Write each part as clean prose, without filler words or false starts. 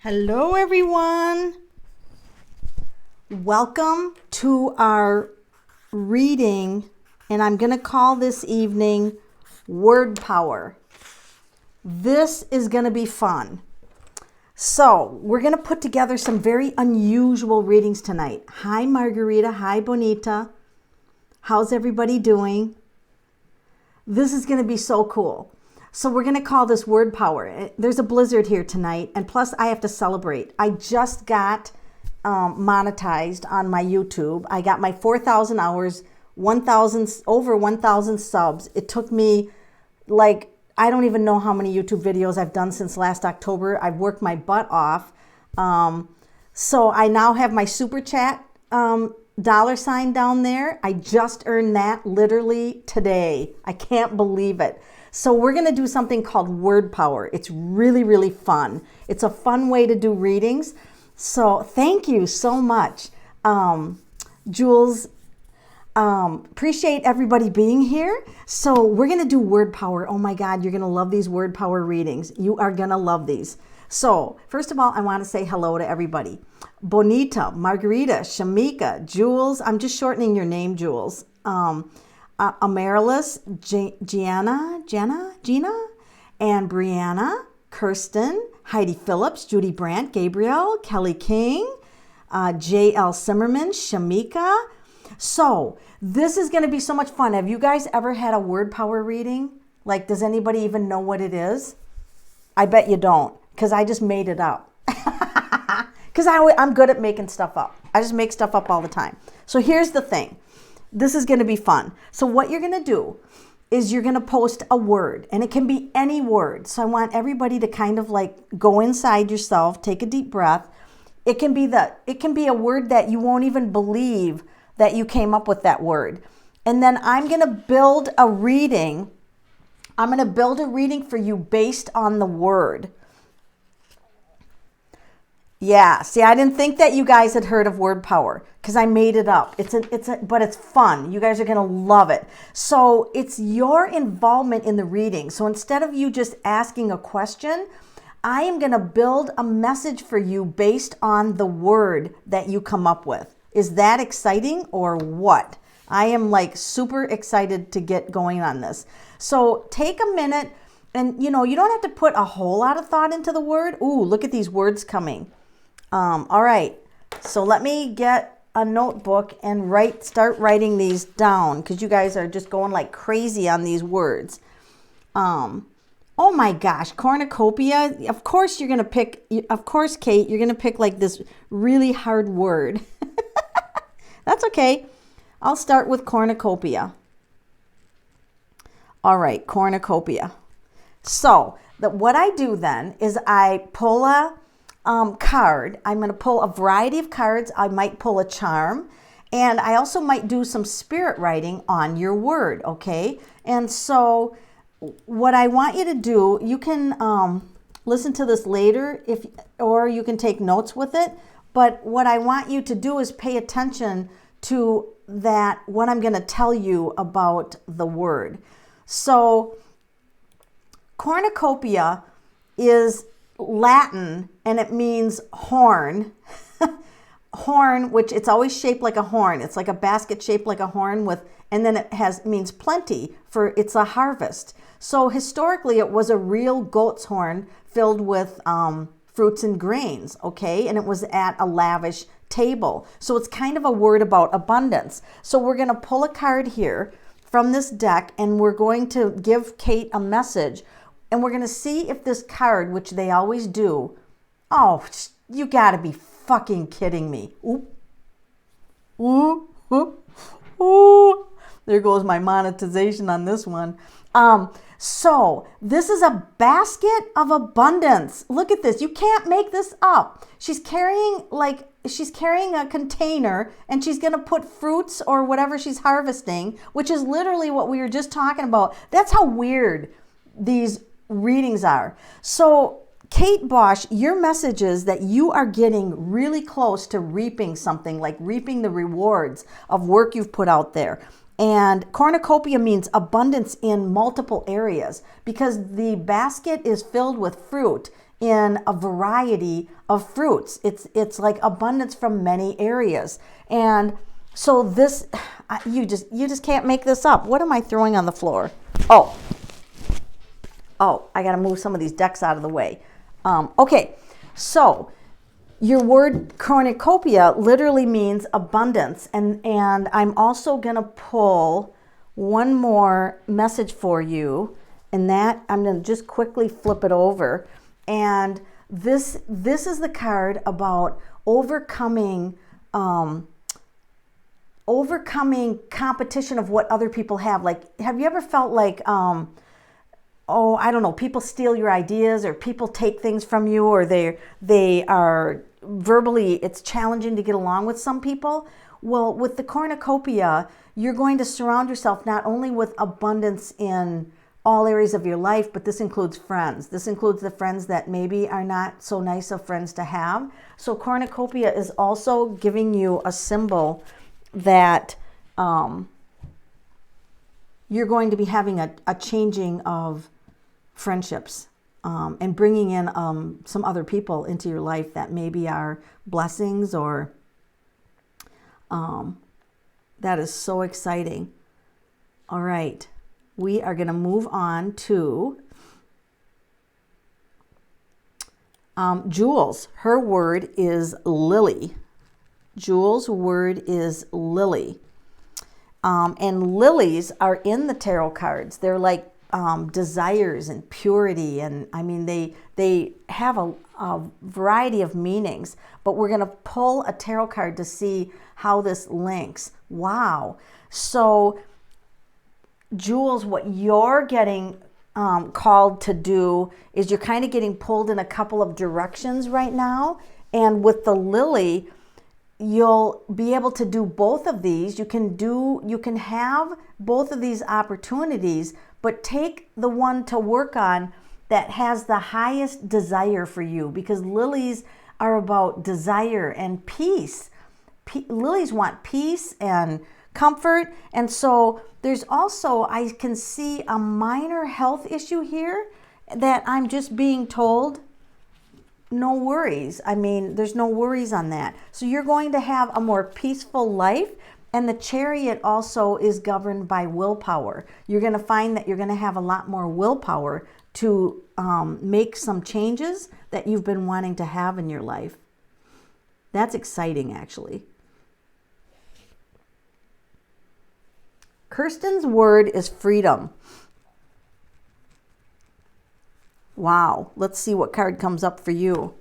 Hello, everyone. Welcome to our reading, and I'm going to call this evening Word Power. This is going to be fun. So, we're going to put together some very unusual readings tonight. Hi, Margarita. Hi, Bonita. How's everybody doing? This is going to be so cool. So we're going to call this Word Power. There's a blizzard here tonight, and plus I have to celebrate. I just got monetized on my YouTube. I got my 4,000 hours, over 1,000 subs. It took me I don't even know how many YouTube videos I've done since last October. I've worked my butt off. So I now have my super chat dollar sign down there. I just earned that literally today. I can't believe it. So we're going to do something called Word Power. It's really, really fun. It's a fun way to do readings. So thank you so much, Jules. Appreciate everybody being here. So we're going to do Word Power. Oh my God, you're going to love these Word Power readings. You are going to love these. So first of all, I want to say hello to everybody. Bonita, Margarita, Shamika, Jules. I'm just shortening your name, Jules. Amaryllis, Gina, and Brianna, Kirsten, Heidi Phillips, Judy Brandt, Gabriel, Kelly King, J.L. Simmerman, Shamika. So this is going to be so much fun. Have you guys ever had a Word Power reading? Does anybody even know what it is? I bet you don't, because I just made it up. Because I'm good at making stuff up. I just make stuff up all the time. So here's the thing. This is going to be fun. So what you're going to do is you're going to post a word, and it can be any word. So I want everybody to kind of go inside yourself, take a deep breath. It can be a word that you won't even believe that you came up with that word. And then I'm going to build a reading. I'm going to build a reading for you based on the word. Yeah, see, I didn't think that you guys had heard of Word Power because I made it up. But it's fun. You guys are going to love it. So it's your involvement in the reading. So instead of you just asking a question, I am going to build a message for you based on the word that you come up with. Is that exciting or what? I am super excited to get going on this. So take a minute and, you don't have to put a whole lot of thought into the word. Ooh, look at these words coming. All right, so let me get a notebook and start writing these down because you guys are just going like crazy on these words. Oh my gosh, cornucopia. Of course you're going to pick, Kate, you're going to pick this really hard word. That's okay. I'll start with cornucopia. All right, cornucopia. So what I do then is I pull a card. I'm going to pull a variety of cards. I might pull a charm, and I also might do some spirit writing on your word, okay? And so what I want you to do, you can listen to this later or you can take notes with it, but what I want you to do is pay attention to what I'm going to tell you about the word. So cornucopia is Latin, and it means horn. Horn, which it's always shaped like a horn. It's like a basket shaped like a horn and then it means plenty, for it's a harvest. So historically it was a real goat's horn filled with fruits and grains, okay? And it was at a lavish table. So it's kind of a word about abundance. So we're going to pull a card here from this deck, and we're going to give Kate a message. And we're going to see if this card, which they always do. Oh, you got to be fucking kidding me. Ooh. Ooh. Ooh. Ooh. There goes my monetization on this one. So this is a basket of abundance. Look at this. You can't make this up. She's carrying a container, and she's going to put fruits or whatever she's harvesting, which is literally what we were just talking about. That's how weird these readings are. So Kate Bosch, your message is that you are getting really close to reaping something, reaping the rewards of work you've put out there. And cornucopia means abundance in multiple areas because the basket is filled with fruit in a variety of fruits. It's like abundance from many areas. And so this, you just can't make this up. What am I throwing on the floor? Oh, I got to move some of these decks out of the way. Okay, so your word cornucopia literally means abundance. And I'm also going to pull one more message for you. And that, I'm going to just quickly flip it over. And this is the card about overcoming competition of what other people have. Like, have you ever felt like, I don't know, people steal your ideas, or people take things from you, or they are verbally, it's challenging to get along with some people? Well, with the cornucopia, you're going to surround yourself not only with abundance in all areas of your life, but this includes friends. This includes the friends that maybe are not so nice of friends to have. So cornucopia is also giving you a symbol that you're going to be having a changing of friendships, and bringing in some other people into your life that maybe are blessings, or that is so exciting. All right, we are going to move on to Jules. Her word is lily. Jules' word is lily. And lilies are in the tarot cards. They're like desires and purity, and I mean they have a variety of meanings, but we're going to pull a tarot card to see how this links. Wow. So Jules, what you're getting called to do is you're kind of getting pulled in a couple of directions right now, and with the lily, you'll be able to do both of these. You can have both of these opportunities, but take the one to work on that has the highest desire for you, because lilies are about desire and peace. Lilies want peace and comfort. And so there's also, I can see a minor health issue here that I'm just being told, no worries. I mean, there's no worries on that. So you're going to have a more peaceful life. And the Chariot also is governed by willpower. You're going to find that you're going to have a lot more willpower to make some changes that you've been wanting to have in your life. That's exciting, actually. Kirsten's word is freedom. Wow. Let's see what card comes up for you.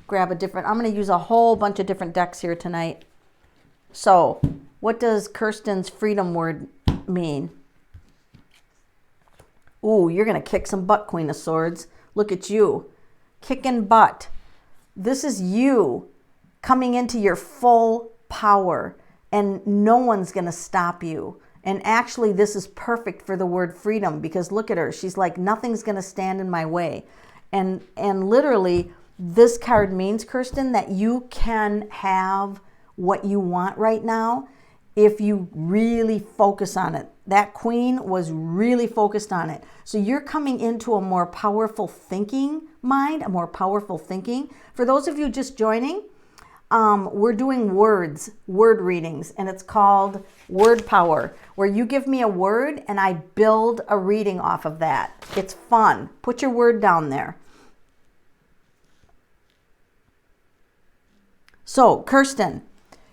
Grab a different, I'm going to use a whole bunch of different decks here tonight. So, what does Kirsten's freedom word mean? Ooh, you're going to kick some butt, Queen of Swords. Look at you. Kicking butt. This is you coming into your full power, and no one's going to stop you. And actually, this is perfect for the word freedom, because look at her. She's like, nothing's going to stand in my way. And literally, this card means, Kirsten, that you can have what you want right now if you really focus on it. That queen was really focused on it. So you're coming into a more powerful thinking mind, a more powerful thinking. For those of you just joining, we're doing word readings, and it's called Word Power, where you give me a word and I build a reading off of that. It's fun. Put your word down there. So, Kirsten,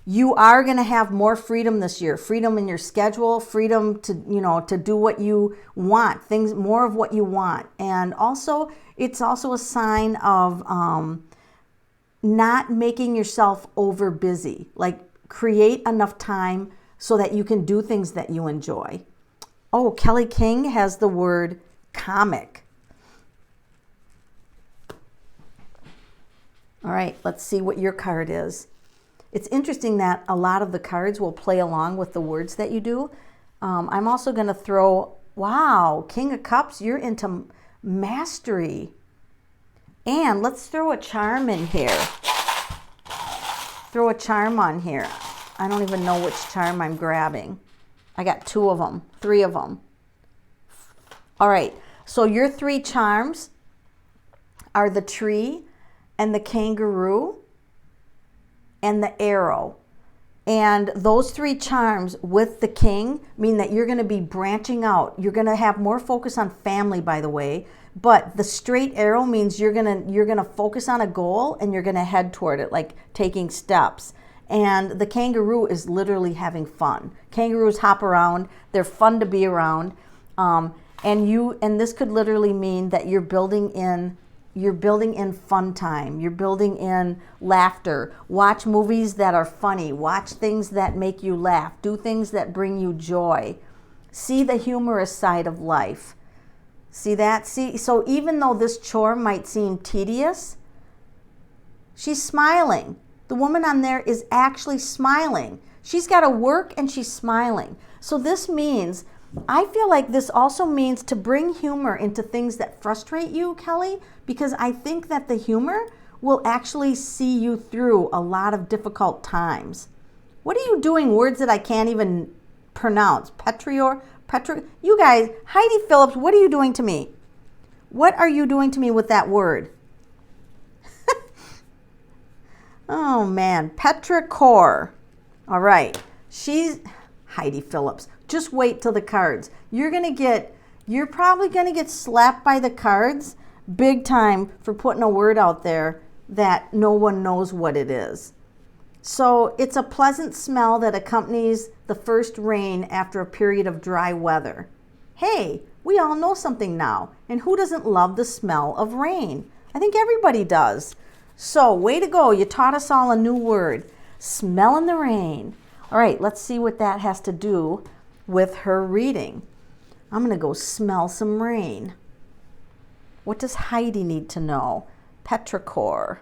you are going to have more freedom this year. Freedom in your schedule, freedom to do what you want, things, more of what you want. And also, it's also a sign of not making yourself over busy. Like, create enough time so that you can do things that you enjoy. Oh, Kelly King has the word comic. All right, let's see what your card is. It's interesting that a lot of the cards will play along with the words that you do. I'm also going to throw, wow, King of Cups, you're into mastery. And let's throw a charm in here. Throw a charm on here. I don't even know which charm I'm grabbing. I got 2 of them, 3 of them. All right, so your 3 charms are the tree and the kangaroo and the arrow. And those three charms with the king mean that you're going to be branching out. You're going to have more focus on family, by the way. But the straight arrow means you're going to focus on a goal and you're going to head toward it, like taking steps. And the kangaroo is literally having fun. Kangaroos hop around. They're fun to be around. And this could literally mean that you're building in fun time. You're building in laughter. Watch movies that are funny. Watch things that make you laugh. Do things that bring you joy. See the humorous side of life. See that? So even though this chore might seem tedious, she's smiling. The woman on there is actually smiling. She's got to work and she's smiling. So this means, I feel like this also means to bring humor into things that frustrate you, Kelly, because I think that the humor will actually see you through a lot of difficult times. What are you doing? Words that I can't even pronounce. You guys, Heidi Phillips, what are you doing to me? What are you doing to me with that word? Oh man, petrichor. All right, she's Heidi Phillips. Just wait till the cards. You're probably gonna get slapped by the cards big time for putting a word out there that no one knows what it is. So it's a pleasant smell that accompanies the first rain after a period of dry weather. Hey, we all know something now. And who doesn't love the smell of rain? I think everybody does. So way to go. You taught us all a new word. Smelling the rain. All right, let's see what that has to do with her reading. I'm going to go smell some rain. What does Heidi need to know? Petrichor.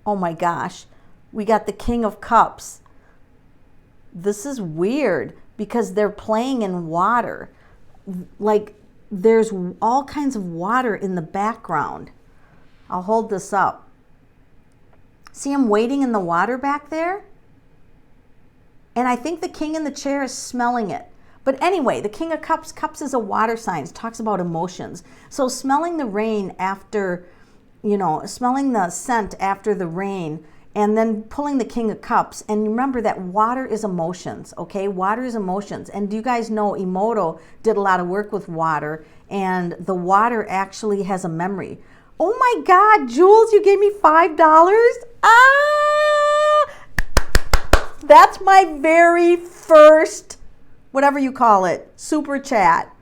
Oh my gosh, we got the King of Cups. This is weird because they're playing in water. Like there's all kinds of water in the background. I'll hold this up. See him waiting in the water back there? And I think the king in the chair is smelling it. But anyway, the King of Cups, cups is a water sign. It talks about emotions. So smelling the rain after, smelling the scent after the rain, and then pulling the King of Cups. And remember that water is emotions, okay? Water is emotions. And do you guys know Emoto did a lot of work with water, and the water actually has a memory. Oh my God, Jules, you gave me $5? That's my very first, whatever you call it, super chat.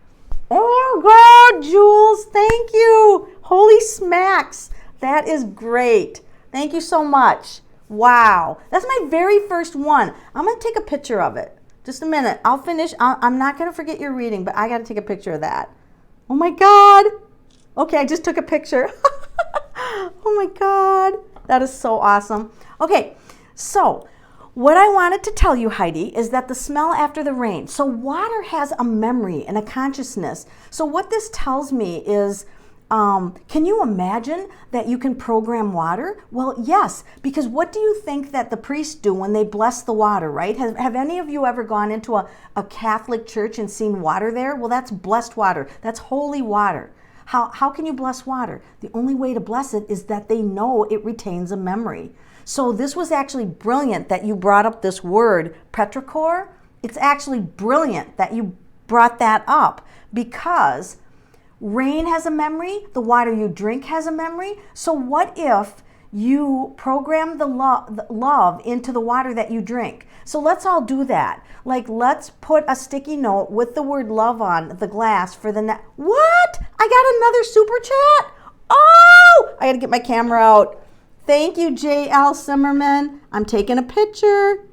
Oh God, Jules, thank you. Holy smacks. That is great. Thank you so much. Wow. That's my very first one. I'm going to take a picture of it. Just a minute. I'll finish. I'm not going to forget your reading, but I got to take a picture of that. Oh my God. Okay, I just took a picture. Oh my God. That is so awesome. Okay, so what I wanted to tell you, Heidi, is that the smell after the rain. So water has a memory and a consciousness. So what this tells me is, can you imagine that you can program water? Well, yes, because what do you think that the priests do when they bless the water, right? Have any of you ever gone into a Catholic church and seen water there? Well, that's blessed water. That's holy water. How can you bless water? The only way to bless it is that they know it retains a memory. So this was actually brilliant that you brought up this word, petrichor. It's actually brilliant that you brought that up because rain has a memory, the water you drink has a memory. So what if you program the love into the water that you drink? So let's all do that. Like, let's put a sticky note with the word love on the glass for the next. What? I got another super chat? Oh, I got to get my camera out. Thank you, J.L. Zimmerman. I'm taking a picture.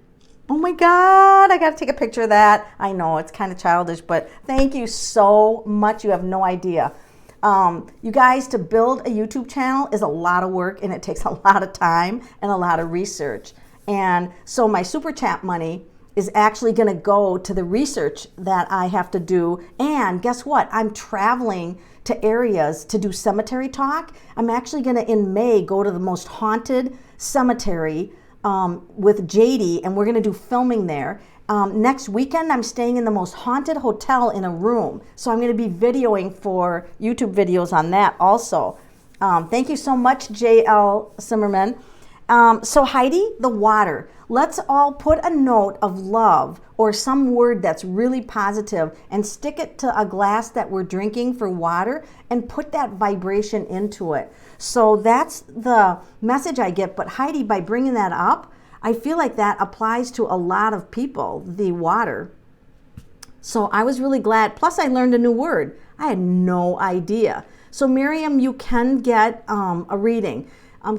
Oh my God, I got to take a picture of that. I know it's kind of childish, but thank you so much. You have no idea. You guys, to build a YouTube channel is a lot of work and it takes a lot of time and a lot of research. And so my super chat money is actually going to go to the research that I have to do. And guess what? I'm traveling to areas to do cemetery talk. I'm actually going to, in May, go to the most haunted cemetery with JD, and we're going to do filming there. Next weekend, I'm staying in the most haunted hotel in a room. So I'm going to be videoing for YouTube videos on that also. Thank you so much, J.L. Zimmerman. So Heidi, the water. Let's all put a note of love or some word that's really positive and stick it to a glass that we're drinking for water and put that vibration into it. So that's the message I get. But Heidi, by bringing that up, I feel like that applies to a lot of people, the water. So I was really glad. Plus, I learned a new word. I had no idea. So Miriam, you can get a reading.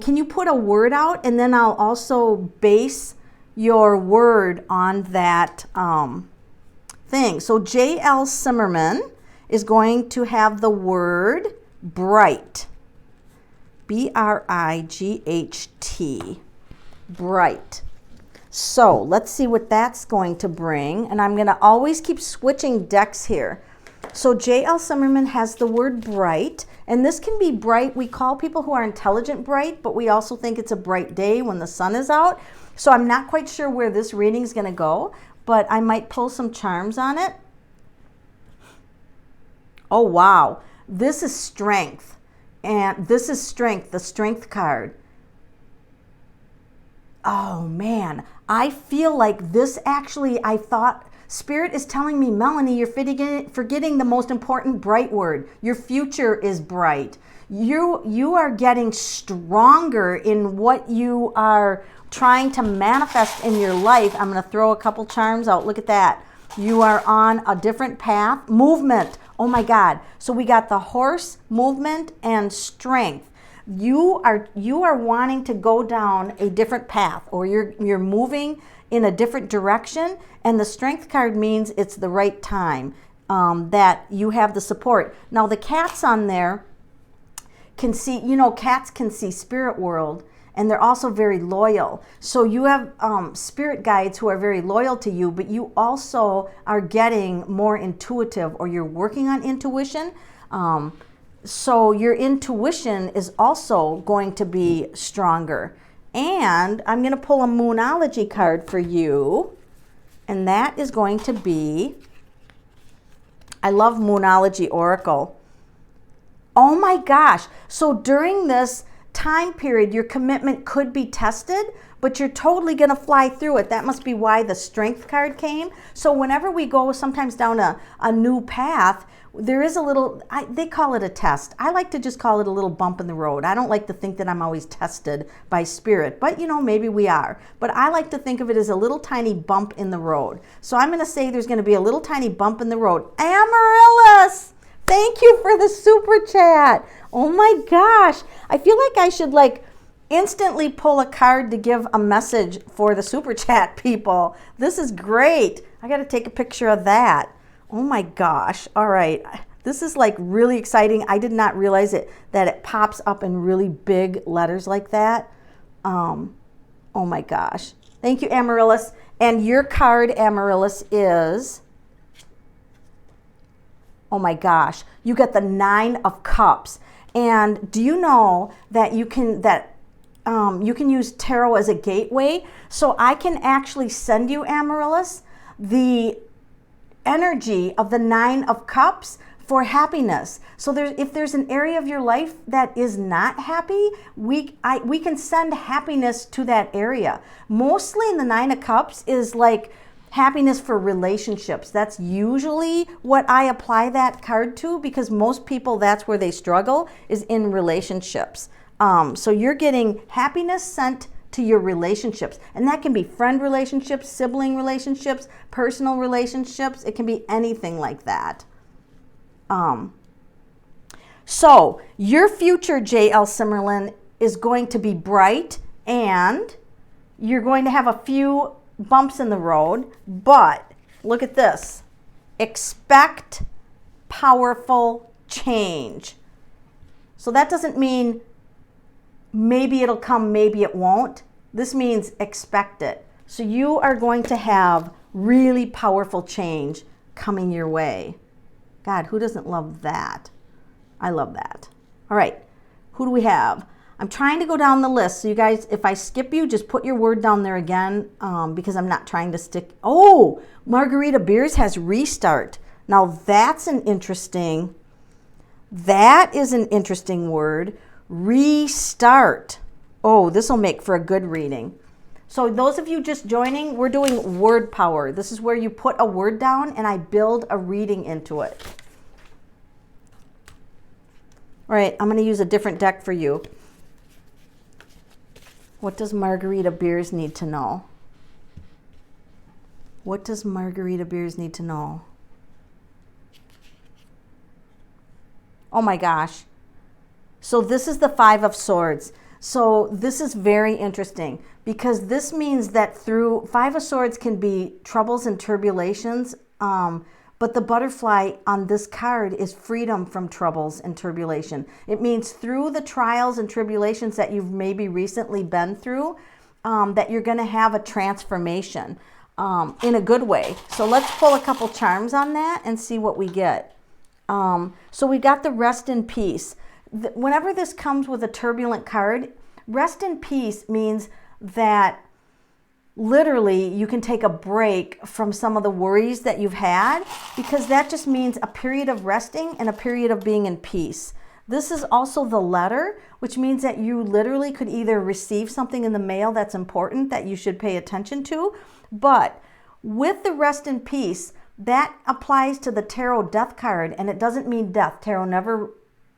Can you put a word out, and then I'll also base your word on that thing. So J.L. Zimmerman is going to have the word bright. B-R-I-G-H-T. Bright. So let's see what that's going to bring. And I'm going to always keep switching decks here. So J.L. Zimmerman has the word bright. And this can be bright. We call people who are intelligent bright, but we also think it's a bright day when the sun is out. So I'm not quite sure where this reading is going to go, but I might pull some charms on it. Oh, wow. This is strength. And this is strength, the strength card. Oh, man. I feel like this actually, I thought, Spirit is telling me, Melanie, you're forgetting the most important bright word. Your future is bright. You are getting stronger in what you are trying to manifest in your life. I'm going to throw a couple charms out. Look at that. You are on a different path. Movement. Oh my God. So we got the horse, movement, and strength. You are wanting to go down a different path, or you're moving in a different direction, and the strength card means it's the right time, that you have the support. Now the cats on there can see, cats can see spirit world, and they're also very loyal. So you have spirit guides who are very loyal to you, but you also are getting more intuitive, or you're working on intuition. So your intuition is also going to be stronger. And I'm going to pull a Moonology card for you. And that is going to be, I love Moonology Oracle. Oh my gosh. So during this time period, your commitment could be tested, but you're totally going to fly through it. That must be why the strength card came. So whenever we go sometimes down a new path, there is a little, they call it a test. I like to just call it a little bump in the road. I don't like to think that I'm always tested by spirit, but maybe we are. But I like to think of it as a little tiny bump in the road. So I'm going to say there's going to be a little tiny bump in the road. Amaryllis, thank you for the super chat. Oh my gosh. I feel like I should instantly pull a card to give a message for the super chat people. This is great. I got to take a picture of that. Oh my gosh. All right. This is really exciting. I did not realize that it pops up in really big letters like that. Oh my gosh. Thank you, Amaryllis. And your card, Amaryllis, is, oh my gosh, you got the 9 of Cups. And do you know that you can use tarot as a gateway? So I can actually send you, Amaryllis, the energy of the 9 of Cups for happiness. So if there's an area of your life that is not happy, we can send happiness to that area. Mostly in the 9 of Cups is happiness for relationships. That's usually what I apply that card to, because most people, that's where they struggle, is in relationships. So you're getting happiness sent to your relationships. And that can be friend relationships, sibling relationships, personal relationships. It can be anything like that. So your future, J.L. Zimmerman, is going to be bright, and you're going to have a few bumps in the road, but look at this. Expect powerful change. So that doesn't mean maybe it'll come, maybe it won't. This means expect it. So you are going to have really powerful change coming your way. God, who doesn't love that? I love that. All right, who do we have? I'm trying to go down the list. So you guys, if I skip you, just put your word down there again, because I'm not trying to stick. Oh, Margarita Beers has restart. Now that is an interesting word. Restart. Oh, this will make for a good reading. So those of you just joining, we're doing word power. This is where you put a word down and I build a reading into it. All right, I'm going to use a different deck for you. What does Margarita Beers need to know? What does Margarita Beers need to know? Oh my gosh. So this is the Five of Swords. So this is very interesting because this means that through Five of Swords can be troubles and tribulations, but the butterfly on this card is freedom from troubles and tribulation. It means through the trials and tribulations that you've maybe recently been through, that you're going to have a transformation in a good way. So let's pull a couple charms on that and see what we get. So we got the rest in peace. Whenever this comes with a turbulent card, rest in peace means that literally you can take a break from some of the worries that you've had, because that just means a period of resting and a period of being in peace. This is also the letter, which means that you literally could either receive something in the mail that's important that you should pay attention to, but with the rest in peace, that applies to the tarot death card, and it doesn't mean death. Tarot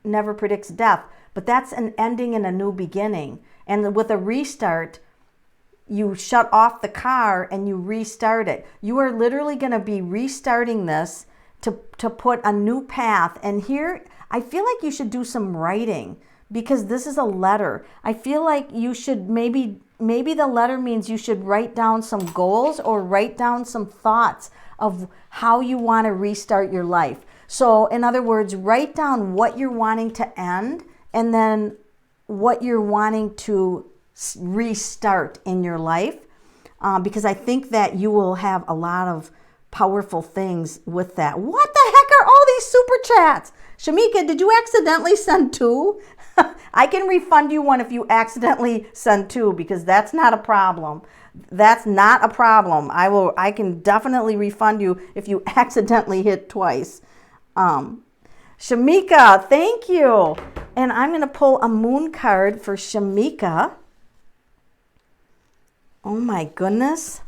never predicts death, but that's an ending and a new beginning. And with a restart, you shut off the car and you restart it. You are literally going to be restarting this to put a new path. And here, I feel like you should do some writing, because this is a letter. I feel like you should maybe the letter means you should write down some goals or write down some thoughts of how you want to restart your life. So in other words, write down what you're wanting to end and then what you're wanting to restart in your life, because I think that you will have a lot of powerful things with that. What the heck are all these super chats? Shamika, did you accidentally send 2? I can refund you one if you accidentally send 2, because that's not a problem. That's not a problem. I can definitely refund you if you accidentally hit twice. Shamika, thank you. And I'm going to pull a moon card for Shamika. Oh my goodness.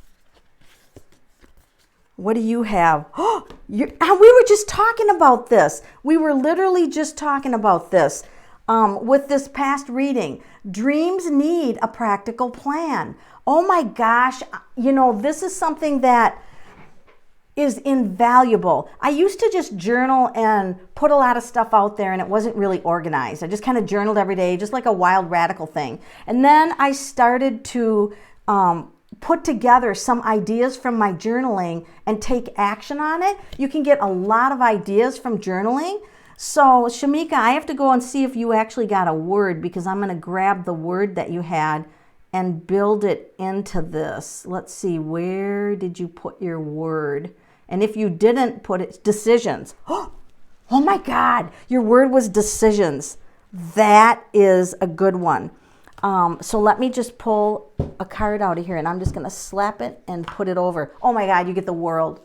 What do you have? Oh, we were just talking about this. We were literally just talking about this with this past reading. Dreams need a practical plan. Oh my gosh. You know, this is something that is invaluable. I used to just journal and put a lot of stuff out there, and it wasn't really organized. I just kind of journaled every day, just like a wild radical thing. And then I started to put together some ideas from my journaling and take action on it. You can get a lot of ideas from journaling. So Shamika, I have to go and see if you actually got a word, because I'm going to grab the word that you had and build it into this. Let's see, where did you put your word? And if you didn't put it, decisions. Oh my God, your word was decisions. That is a good one. So let me just pull a card out of here, and I'm just going to slap it and put it over. Oh my God, you get the world.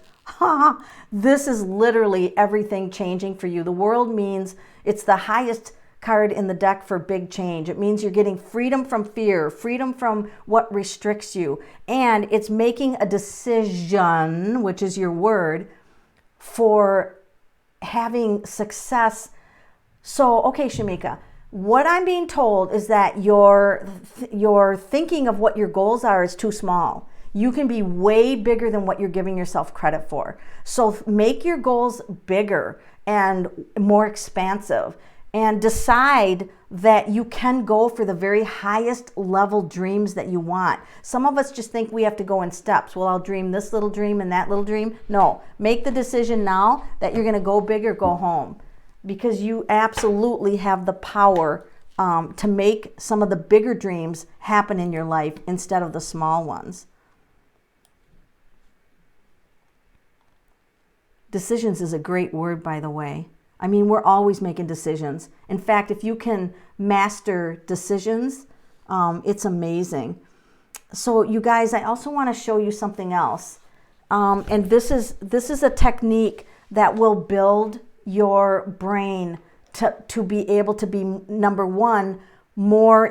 This is literally everything changing for you. The world means it's the highest card in the deck for big change. It means you're getting freedom from fear, freedom from what restricts you, and it's making a decision, which is your word, for having success. So, okay, Shamika, what I'm being told is that your thinking of what your goals are is too small. You can be way bigger than what you're giving yourself credit for. So make your goals bigger and more expansive, and decide that you can go for the very highest level dreams that you want. Some of us just think we have to go in steps. Well, I'll dream this little dream and that little dream. No, make the decision now that you're going to go big or go home, because you absolutely have the power to make some of the bigger dreams happen in your life instead of the small ones. Decisions is a great word, by the way. I mean, we're always making decisions. In fact, if you can master decisions, it's amazing. So you guys, I also want to show you something else. And this is a technique that will build your brain to be able to be, number one, more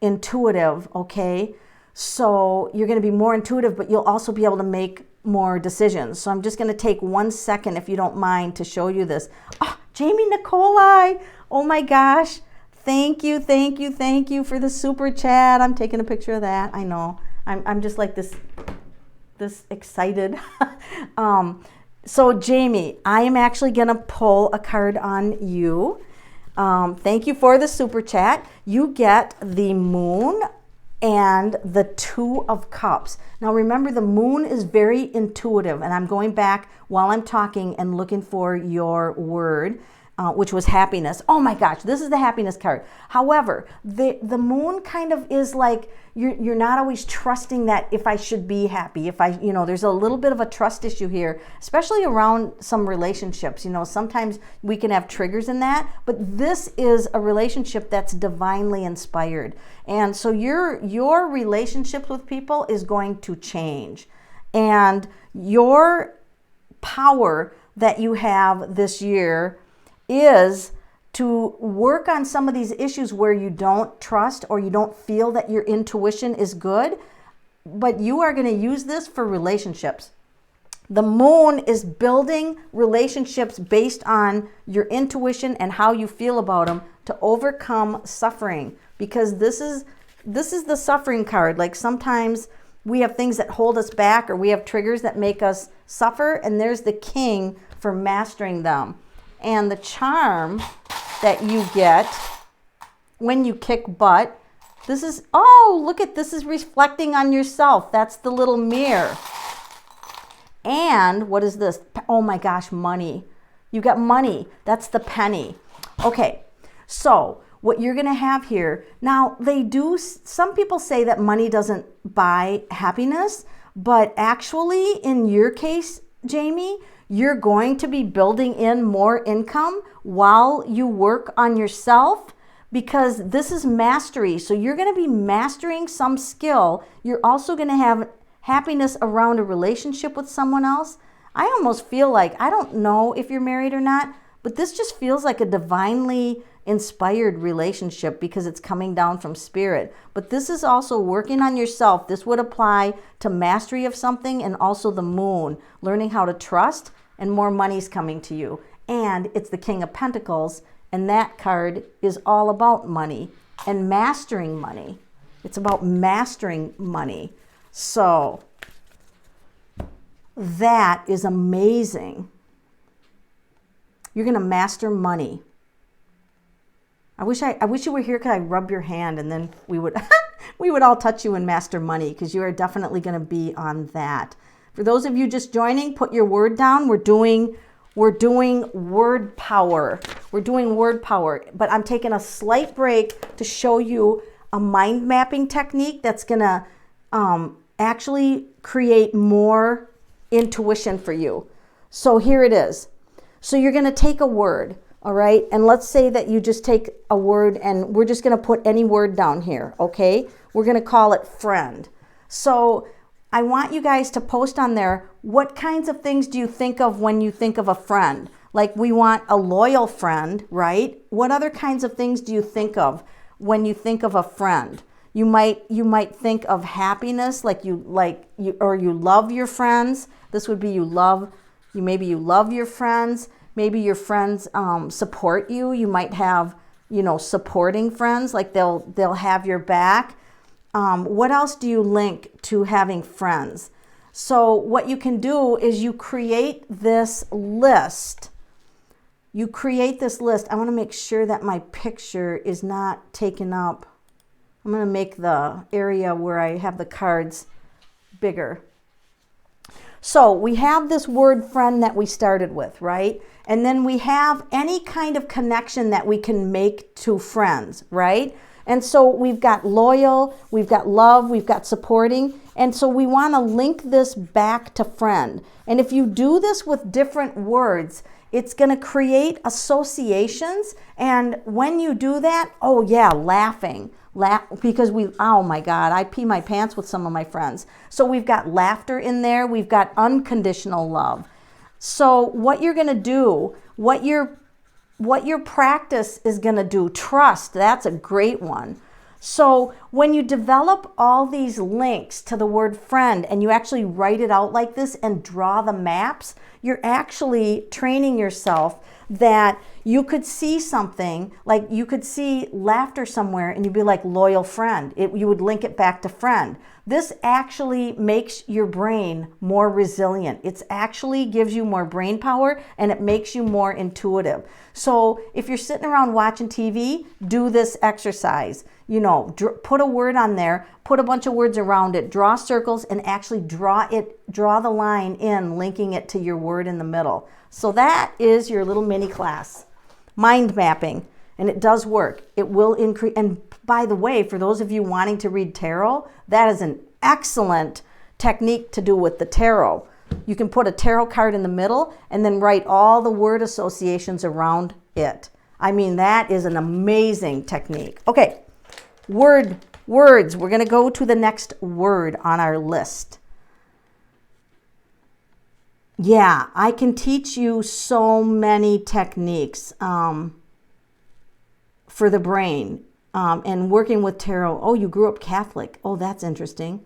intuitive, okay? So you're going to be more intuitive, but you'll also be able to make more decisions. So I'm just going to take 1 second, if you don't mind, to show you this. Oh, Jamie Nicolai, oh my gosh. Thank you for the super chat. I'm taking a picture of that. I know. I'm just like this excited. So Jamie, I am actually going to pull a card on you. Thank you for the super chat. You get the Moon and the Two of Cups. Now remember, the Moon is very intuitive, and I'm going back while I'm talking and looking for your word, which was happiness. Oh my gosh, this is the happiness card. However, the Moon kind of is like, you're not always trusting that if I should be happy, if I, there's a little bit of a trust issue here, especially around some relationships. Sometimes we can have triggers in that, but this is a relationship that's divinely inspired. And so your relationships with people is going to change. And your power that you have this year is to work on some of these issues where you don't trust or you don't feel that your intuition is good, but you are going to use this for relationships. The Moon is building relationships based on your intuition and how you feel about them to overcome suffering, because this is the suffering card. Like sometimes we have things that hold us back, or we have triggers that make us suffer, and there's the King for mastering them. And the charm that you get when you kick butt, this is, oh, look at this, is reflecting on yourself. That's the little mirror. And what is this? Oh my gosh, money. You got money. That's the penny. Okay, so what you're going to have here, now some people say that money doesn't buy happiness, but actually in your case, Jamie, you're going to be building in more income while you work on yourself, because this is mastery. So you're going to be mastering some skill. You're also going to have happiness around a relationship with someone else. I almost feel like, I don't know if you're married or not, but this just feels like a divinely inspired relationship because it's coming down from spirit. But this is also working on yourself. This would apply to mastery of something, and also the Moon, learning how to trust, and more money's coming to you. And it's the King of Pentacles, and that card is all about money and mastering money. It's about mastering money. So that is amazing. You're going to master money. I wish you were here, because I rub your hand and then we would we would all touch you and master money, because you are definitely going to be on that. For those of you just joining, put your word down. We're doing word power. We're doing word power, but I'm taking a slight break to show you a mind mapping technique that's going to actually create more intuition for you. So here it is. So you're going to take a word, all right? And let's say that you just take a word, and we're just going to put any word down here, okay? We're going to call it friend. So I want you guys to post on there, what kinds of things do you think of when you think of a friend? Like, we want a loyal friend, right? What other kinds of things do you think of when you think of a friend? You might think of happiness, or you love your friends. This would be maybe you love your friends. Maybe your friends support you. You might have, supporting friends, like they'll have your back. What else do you link to having friends? So what you can do is you create this list. I want to make sure that my picture is not taken up. I'm going to make the area where I have the cards bigger. So we have this word friend that we started with, right? And then we have any kind of connection that we can make to friends, right? And so we've got loyal, we've got love, we've got supporting. And so we want to link this back to friend. And if you do this with different words, It's going to create associations. And when you do that, oh yeah, laughing. Because oh my God, I pee my pants with some of my friends. So we've got laughter in there. We've got unconditional love. So what you're going to do, what your practice is going to do, trust, that's a great one. So when you develop all these links to the word friend and you actually write it out like this and draw the maps, you're actually training yourself that you could see something, like you could see laughter somewhere and you'd be like loyal friend. You would link it back to friend. This actually makes your brain more resilient. It actually gives you more brain power and it makes you more intuitive. So if you're sitting around watching TV, do this exercise. You know, put a word on there, put a bunch of words around it, draw circles, and actually draw the line in, linking it to your word in the middle. So that is your little mini class. Mind mapping, and it does work. It will increase. And by the way, for those of you wanting to read tarot, that is an excellent technique to do with the tarot. You can put a tarot card in the middle and then write all the word associations around it. I mean, that is an amazing technique. Okay, words. We're going to go to the next word on our list. Yeah, I can teach you so many techniques for the brain and working with tarot. Oh, you grew up Catholic. Oh, that's interesting.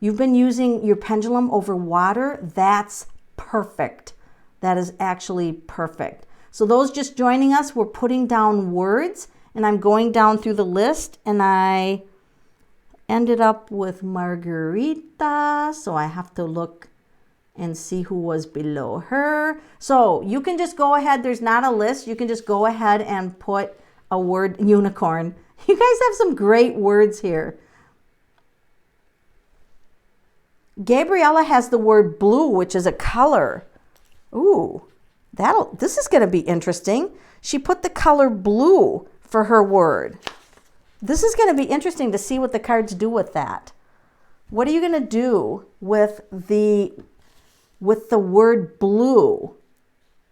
You've been using your pendulum over water. That's perfect. That is actually perfect. So those just joining us, we're putting down words, and I'm going down through the list, and I ended up with Margarita, so I have to look and see who was below her. So you can just go ahead. There's not a list. You can just go ahead and put a word, unicorn. You guys have some great words here. Gabriella has the word blue, which is a color. Ooh, this is going to be interesting. She put the color blue for her word. This is going to be interesting to see what the cards do with that. What are you going to do with the word blue?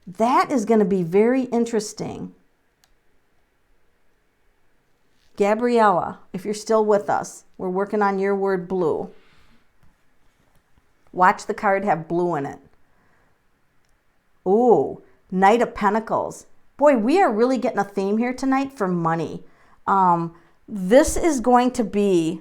That is going to be very interesting. Gabriella, if you're still with us, we're working on your word blue. Watch the card have blue in it. Ooh, Knight of Pentacles. Boy, we are really getting a theme here tonight for money. This is going to be,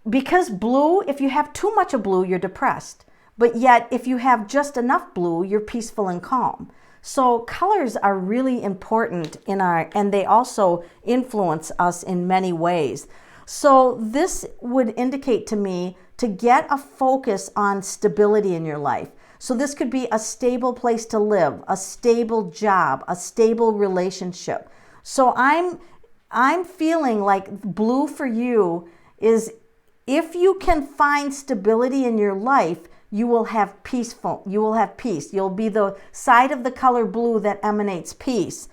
because blue, if you have too much of blue, you're depressed. But yet, if you have just enough blue, you're peaceful and calm. So colors are really important and they also influence us in many ways. So this would indicate to me to get a focus on stability in your life. So this could be a stable place to live, a stable job, a stable relationship. So I'm feeling like blue for you is, if you can find stability in your life, you will have peace. You'll be the side of the color blue that emanates peace.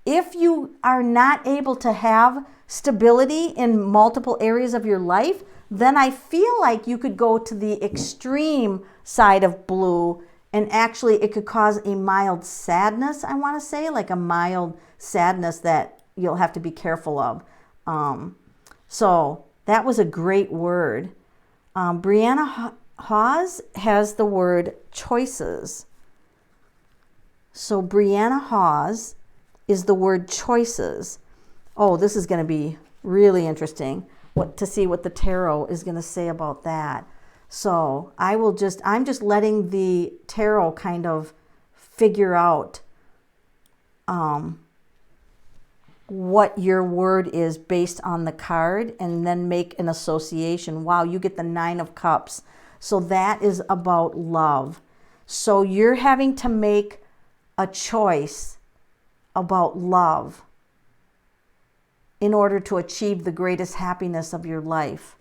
If you are not able to have stability in multiple areas of your life, then I feel like you could go to the extreme side of blue, and actually it could cause a mild sadness, I want to say, like a mild sadness that you'll have to be careful of. So that was a great word. Brianna Hawes has the word choices. So Brianna Hawes is the word choices. Oh, this is going to be really interesting to see what the tarot is going to say about that. So I'm just letting the tarot kind of figure out what your word is based on the card, and then make an association. Wow, you get the 9 of Cups. So that is about love. So you're having to make a choice about love in order to achieve the greatest happiness of your life.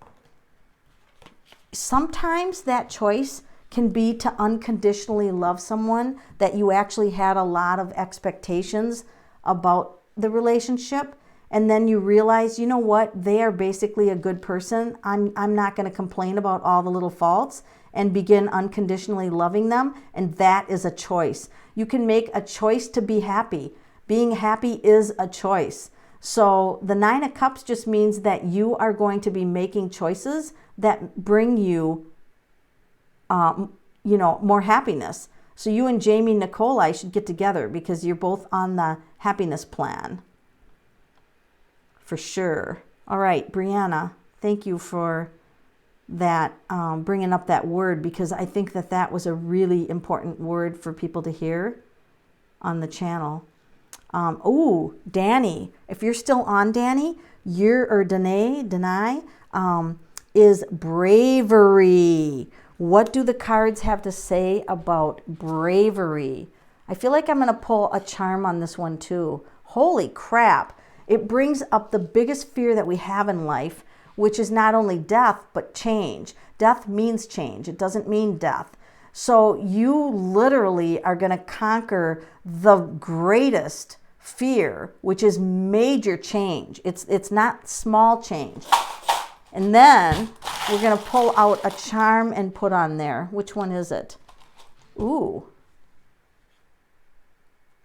Sometimes that choice can be to unconditionally love someone that you actually had a lot of expectations about the relationship, and then you realize, you know what, they are basically a good person. I'm not going to complain about all the little faults, and begin unconditionally loving them. And that is a choice. You can make a choice to be happy. Being happy is a choice. So the Nine of Cups just means that you are going to be making choices that bring you, more happiness. So you and Jamie Nicolai should get together because you're both on the happiness plan. For sure. All right, Brianna, thank you for that, bringing up that word, because I think that that was a really important word for people to hear on the channel. Danny, if you're still on, Danny, Danae, is bravery. What do the cards have to say about bravery? I feel like I'm going to pull a charm on this one too. Holy crap. It brings up the biggest fear that we have in life, which is not only death, but change. Death means change. It doesn't mean death. So you literally are going to conquer the greatest fear, which is major change. It's not small change. And then we're going to pull out a charm and put on there. Which one is it? Ooh.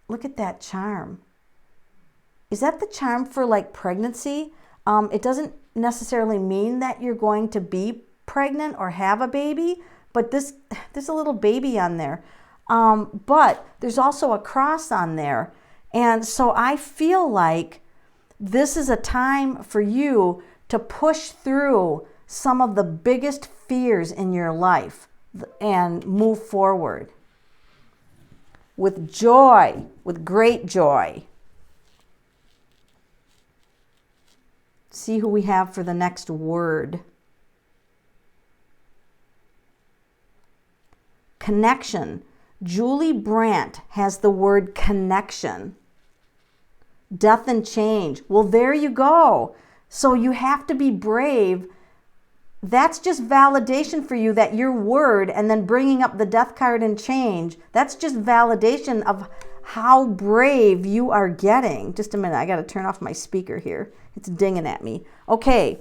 Look at that charm. Is that the charm for like pregnancy? It doesn't necessarily mean that you're going to be pregnant or have a baby, but there's a little baby on there. But there's also a cross on there. And so I feel like this is a time for you to push through some of the biggest fears in your life and move forward with joy, with great joy. See who we have for the next word. Connection. Julie Brandt has the word connection. Death and change. Well, there you go. So you have to be brave. That's just validation for you that your word, and then bringing up the death card and change, that's just validation of how brave you are getting. Just a minute, I got to turn off my speaker here. It's dinging at me. Okay,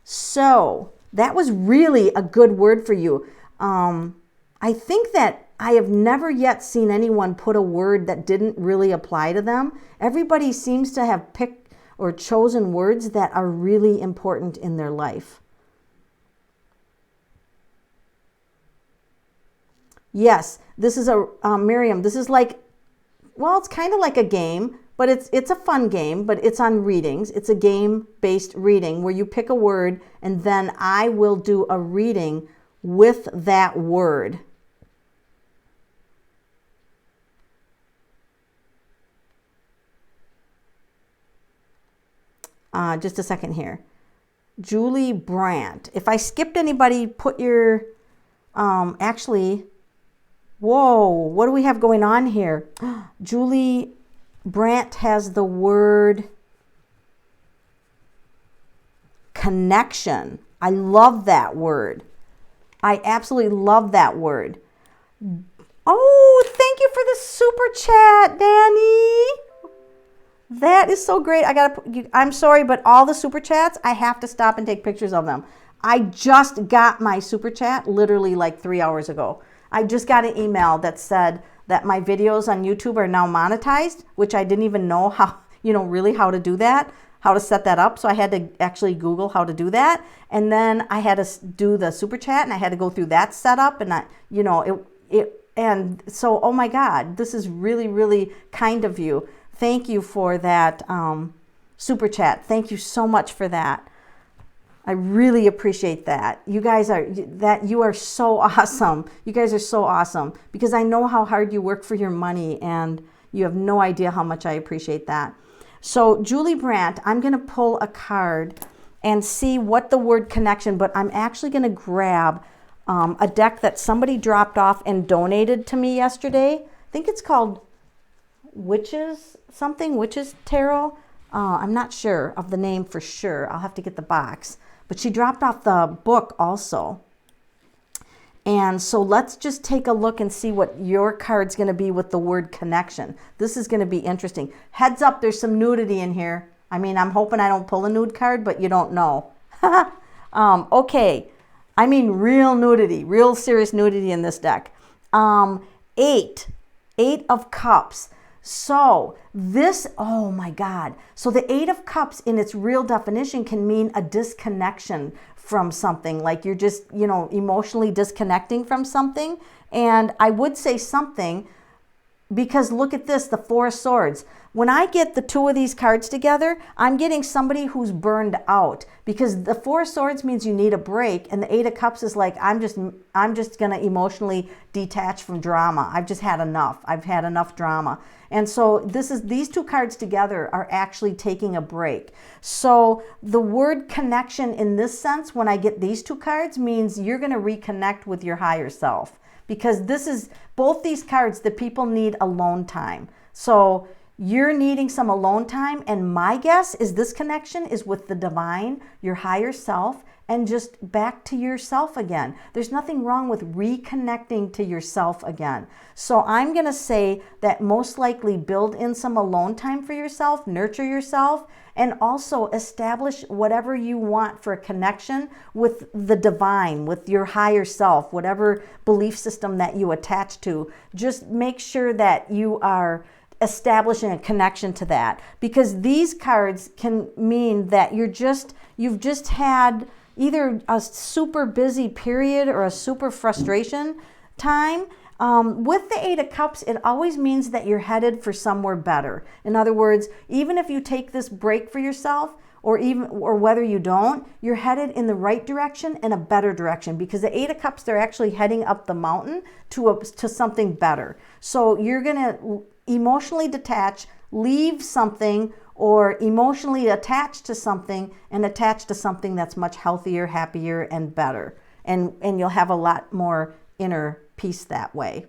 so that was really a good word for you. I think that I have never yet seen anyone put a word that didn't really apply to them. Everybody seems to have picked or chosen words that are really important in their life. Yes, this is Miriam, this is like, well, it's kind of like a game, but it's a fun game, but it's on readings. It's a game-based reading where you pick a word and then I will do a reading with that word. Just a second here. Julie Brandt. If I skipped anybody, put your, actually, whoa, what do we have going on here? Julie Brandt has the word connection. I love that word. I absolutely love that word. Oh, thank you for the super chat, Danny. That is so great. I'm sorry, but all the super chats, I have to stop and take pictures of them. I just got my super chat literally like 3 hours ago. I just got an email that said that my videos on YouTube are now monetized, which I didn't even know how, really how to do that, how to set that up. So I had to actually Google how to do that. And then I had to do the super chat and I had to go through that setup and and so, oh my God, this is really, really kind of you. Thank you for that super chat. Thank you so much for that. I really appreciate that. You guys you are so awesome. You guys are so awesome because I know how hard you work for your money and you have no idea how much I appreciate that. So Julie Brandt, I'm going to pull a card and see what the word connection, but I'm actually going to grab a deck that somebody dropped off and donated to me yesterday. I think it's called Witches Tarot. I'm not sure of the name for sure. I'll have to get the box. But she dropped off the book also. And so let's just take a look and see what your card's going to be with the word connection. This is going to be interesting. Heads up, there's some nudity in here. I mean, I'm hoping I don't pull a nude card, but you don't know. Okay. I mean real nudity, real serious nudity in this deck. 8 of Cups. So this, oh my God. So the 8 of Cups in its real definition can mean a disconnection from something, like you're just, emotionally disconnecting from something. And I would say something, because look at this, the 4 of Swords. When I get the 2 of these cards together, I'm getting somebody who's burned out, because the 4 of Swords means you need a break, and the 8 of Cups is like, I'm just going to emotionally detach from drama. I've just had enough. I've had enough drama. And so these 2 cards together are actually taking a break. So the word connection in this sense, when I get these 2 cards, means you're going to reconnect with your higher self, because both these cards, the people need alone time. So you're needing some alone time, and my guess is this connection is with the divine, your higher self, and just back to yourself again. There's nothing wrong with reconnecting to yourself again. So I'm going to say that most likely build in some alone time for yourself, nurture yourself, and also establish whatever you want for a connection with the divine, with your higher self, whatever belief system that you attach to. Just make sure that you are establishing a connection to that, because these cards can mean that you've just had either a super busy period or a super frustration time. With the 8 of Cups, it always means that you're headed for somewhere better. In other words, even if you take this break for yourself, or whether you don't, you're headed in the right direction and a better direction, because the 8 of Cups, they're actually heading up the mountain to something better. So you're going to emotionally detach, leave something, or emotionally attach to something and attach to something that's much healthier, happier, and better. And you'll have a lot more inner peace that way.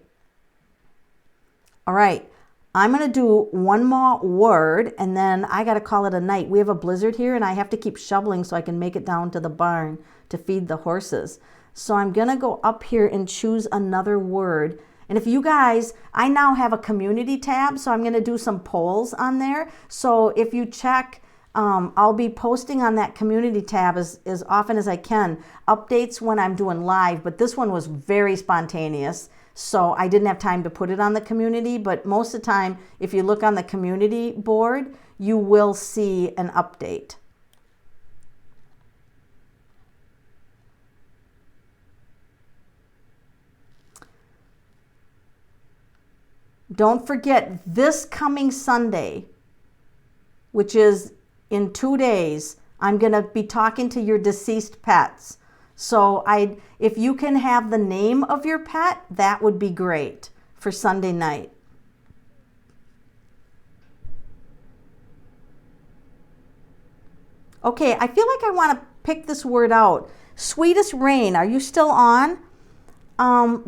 All right, I'm going to do one more word, and then I got to call it a night. We have a blizzard here, and I have to keep shoveling so I can make it down to the barn to feed the horses. So I'm going to go up here and choose another word. And if you guys, I now have a community tab, so I'm going to do some polls on there. So if you check, I'll be posting on that community tab as often as I can, updates when I'm doing live, but this one was very spontaneous, so I didn't have time to put it on the community. But most of the time, if you look on the community board, you will see an update. Don't forget, this coming Sunday, which is in 2 days, I'm going to be talking to your deceased pets. So if you can have the name of your pet, that would be great for Sunday night. Okay, I feel like I want to pick this word out. Sweetest Rain, are you still on?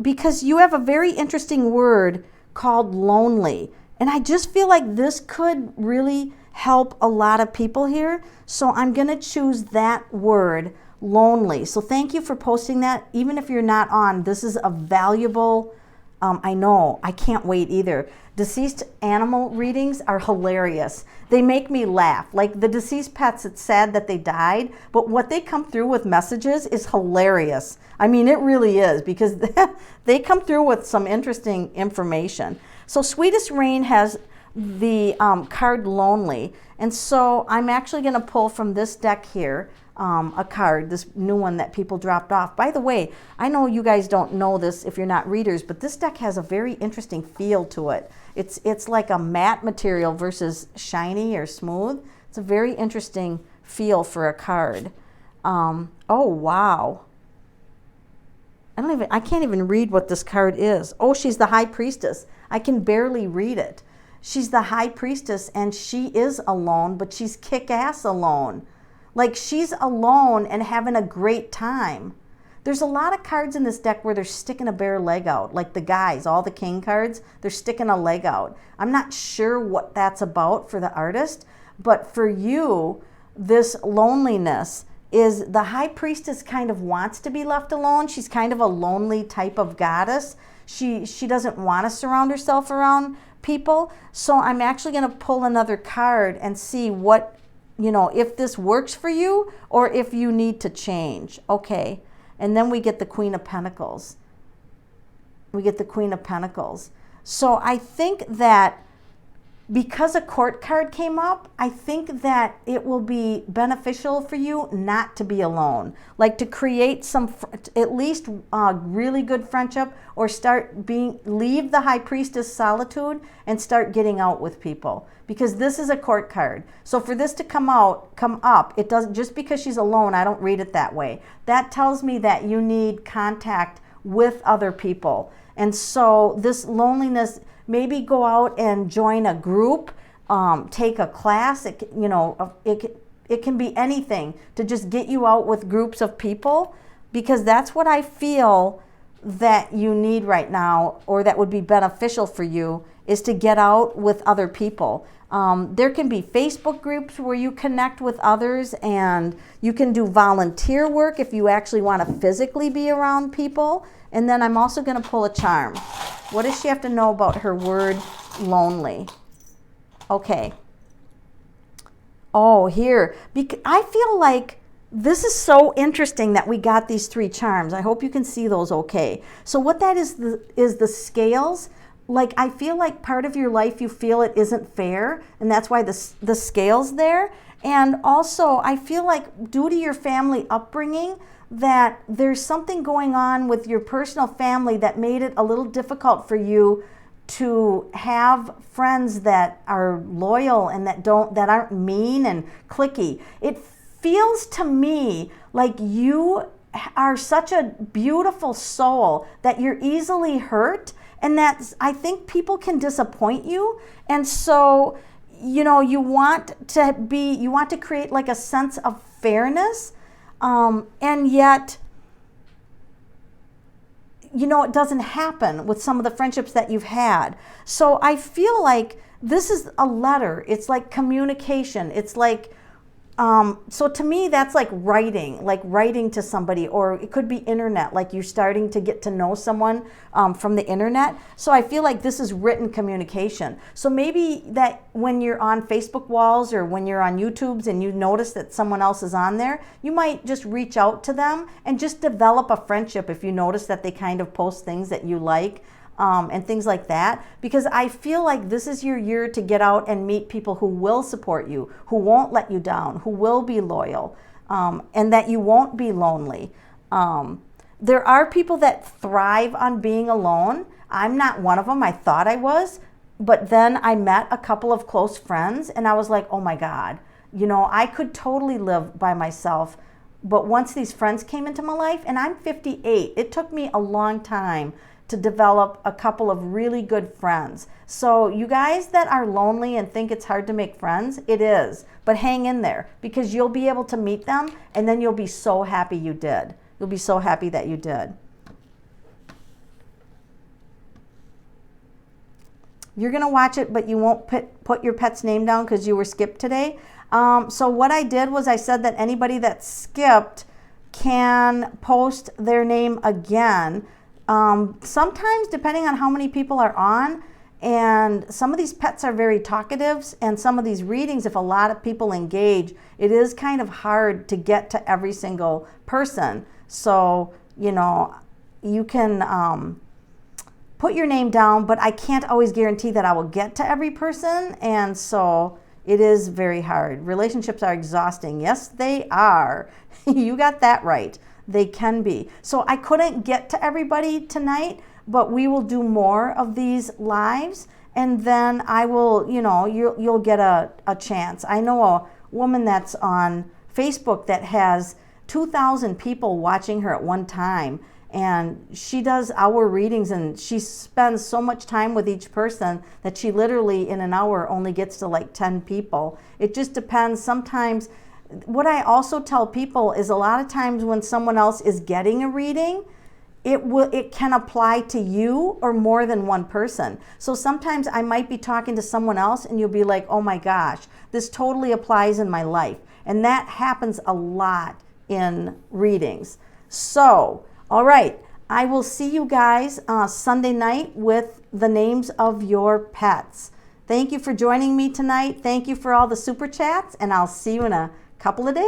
Because you have a very interesting word called lonely. And I just feel like this could really help a lot of people here. So I'm going to choose that word, lonely. So thank you for posting that. Even if you're not on, this is a valuable, I know, I can't wait either. Deceased animal readings are hilarious. They make me laugh. Like the deceased pets, it's sad that they died, but what they come through with messages is hilarious. I mean, it really is, because they come through with some interesting information. So Sweetest Rain has the card Lonely. And so I'm actually going to pull from this deck here a card, this new one that people dropped off. By the way, I know you guys don't know this if you're not readers, but this deck has a very interesting feel to it. It's like a matte material versus shiny or smooth. It's a very interesting feel for a card. Oh, wow. I can't even read what this card is. Oh, she's the High Priestess. I can barely read it. She's the High Priestess, and she is alone, but she's kick-ass alone. Like, she's alone and having a great time. There's a lot of cards in this deck where they're sticking a bare leg out. Like the guys, all the king cards, they're sticking a leg out. I'm not sure what that's about for the artist, but for you, this loneliness is the High Priestess kind of wants to be left alone. She's kind of a lonely type of goddess. She doesn't want to surround herself around people. So I'm actually going to pull another card and see what, if this works for you or if you need to change. Okay. And then we get the Queen of Pentacles. We get the Queen of Pentacles. So I think that because a Court card came up, I think that it will be beneficial for you not to be alone. Like to create some, at least really good friendship, or leave the High Priestess solitude and start getting out with people. Because this is a Court card. So for this to come up, it doesn't, just because she's alone, I don't read it that way. That tells me that you need contact with other people. And so this loneliness, maybe go out and join a group, take a class. It can be anything to just get you out with groups of people, because that's what I feel that you need right now, or that would be beneficial for you, is to get out with other people. There can be Facebook groups where you connect with others, and you can do volunteer work if you actually want to physically be around people. And then I'm also going to pull a charm. What does she have to know about her word lonely? Okay. Oh, here. I feel like this is so interesting that we got these 3 charms. I hope you can see those okay. So what that is the scales. Like, I feel like part of your life you feel it isn't fair, and that's why the scale's there. And also, I feel like due to your family upbringing, that there's something going on with your personal family that made it a little difficult for you to have friends that are loyal and that aren't mean and cliquey. It feels to me like you are such a beautiful soul that you're easily hurt, and that I think people can disappoint you. And so, you want to create like a sense of fairness. And yet, it doesn't happen with some of the friendships that you've had. So I feel like this is a letter. It's like communication. It's like, so to me, that's like writing to somebody, or it could be internet, like you're starting to get to know someone from the internet. So I feel like this is written communication. So maybe that when you're on Facebook walls or when you're on YouTubes and you notice that someone else is on there, you might just reach out to them and just develop a friendship if you notice that they kind of post things that you like. And things like that, because I feel like this is your year to get out and meet people who will support you, who won't let you down, who will be loyal, and that you won't be lonely. There are people that thrive on being alone. I'm not one of them. I thought I was, but then I met a couple of close friends and I was like, oh my God, I could totally live by myself. But once these friends came into my life, and I'm 58, it took me a long time to develop a couple of really good friends. So you guys that are lonely and think it's hard to make friends, it is. But hang in there, because you'll be able to meet them, and then you'll be so happy you did. You'll be so happy that you did. You're going to watch it, but you won't put your pet's name down because you were skipped today. So what I did was I said that anybody that skipped can post their name again. Sometimes, depending on how many people are on, and some of these pets are very talkative, and some of these readings, if a lot of people engage, it is kind of hard to get to every single person. So, you can put your name down, but I can't always guarantee that I will get to every person, and so it is very hard. Relationships are exhausting. Yes, they are. You got that right. They can be. So I couldn't get to everybody tonight, but we will do more of these lives, and then I will, you'll get a chance. I know a woman that's on Facebook that has 2,000 people watching her at one time, and she does hour readings, and she spends so much time with each person that she literally in an hour only gets to like 10 people. It just depends. Sometimes what I also tell people is a lot of times when someone else is getting a reading, it can apply to you or more than one person. So sometimes I might be talking to someone else and you'll be like, oh my gosh, this totally applies in my life. And that happens a lot in readings. So, all right, I will see you guys Sunday night with the names of your pets. Thank you for joining me tonight. Thank you for all the super chats, and I'll see you in a couple of days.